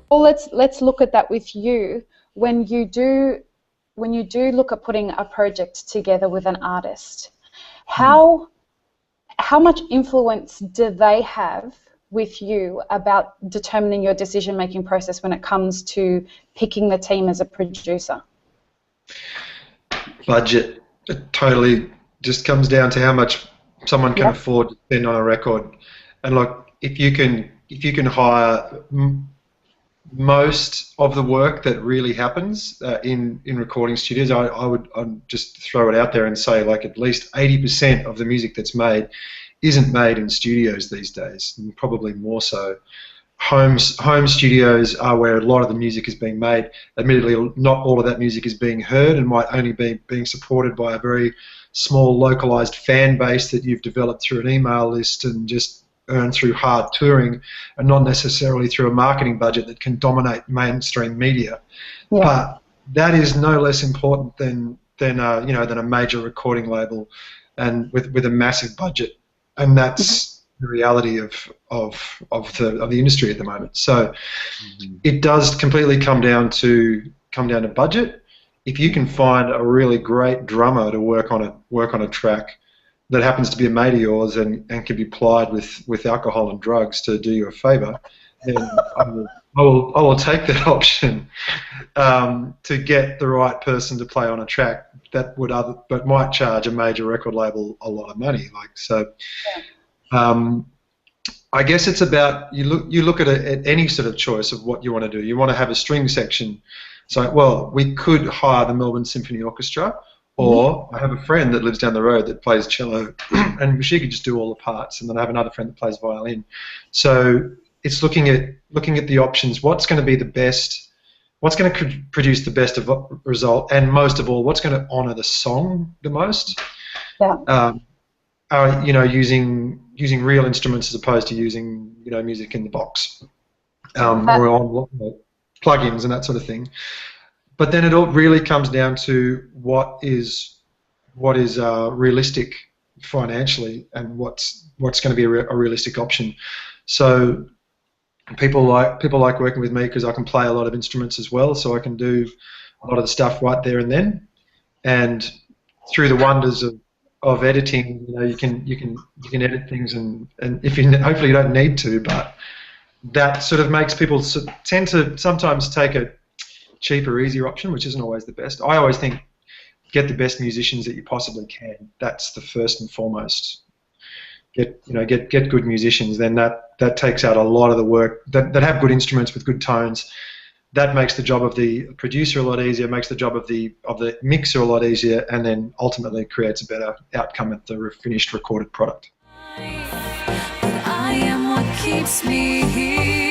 Well, let's look at that with you. When you do look at putting a project together with an artist, how much influence do they have with you about determining your decision-making process when it comes to picking the team as a producer? Budget. It totally just comes down to how much someone can afford to spend on a record. And like, if you can hire most of the work that really happens in recording studios, I'd just throw it out there and say, like, at least 80% of the music that's made isn't made in studios these days, and probably more so. Home studios are where a lot of the music is being made. Admittedly, not all of that music is being heard and might only be being supported by a very small localized fan base that you've developed through an email list and just earn through hard touring, and not necessarily through a marketing budget that can dominate mainstream media. Yeah. But that is no less important than a major recording label, and with a massive budget, and that's the reality of the industry at the moment. So it does completely come down to budget. If you can find a really great drummer to work on a track that happens to be a mate of yours and can be plied with alcohol and drugs to do you a favour, then I will take that option to get the right person to play on a track but might charge a major record label a lot of money. I guess it's about you look at any sort of choice of what you want to do. You want to have a string section. So, well, we could hire the Melbourne Symphony Orchestra, or I have a friend that lives down the road that plays cello, and she could just do all the parts, and then I have another friend that plays violin. So it's looking at the options. What's going to be the best? What's going to produce the best result, and most of all, what's going to honour the song the most? Yeah. Using real instruments as opposed to using music in the box, or on plugins and that sort of thing. But then it all really comes down to what is realistic financially, and what's going to be a realistic option. So people like working with me because I can play a lot of instruments as well, so I can do a lot of the stuff right there and then. And through the wonders of editing, you can edit things, and if hopefully you don't need to, but that sort of makes people tend to sometimes take a cheaper, easier option, which isn't always the best. I always think get the best musicians that you possibly can. That's the first and foremost. Get good musicians. Then that takes out a lot of the work. That have good instruments with good tones. That makes the job of the producer a lot easier. Makes the job of the mixer a lot easier, and then ultimately creates a better outcome at the finished recorded product. I am what keeps me here.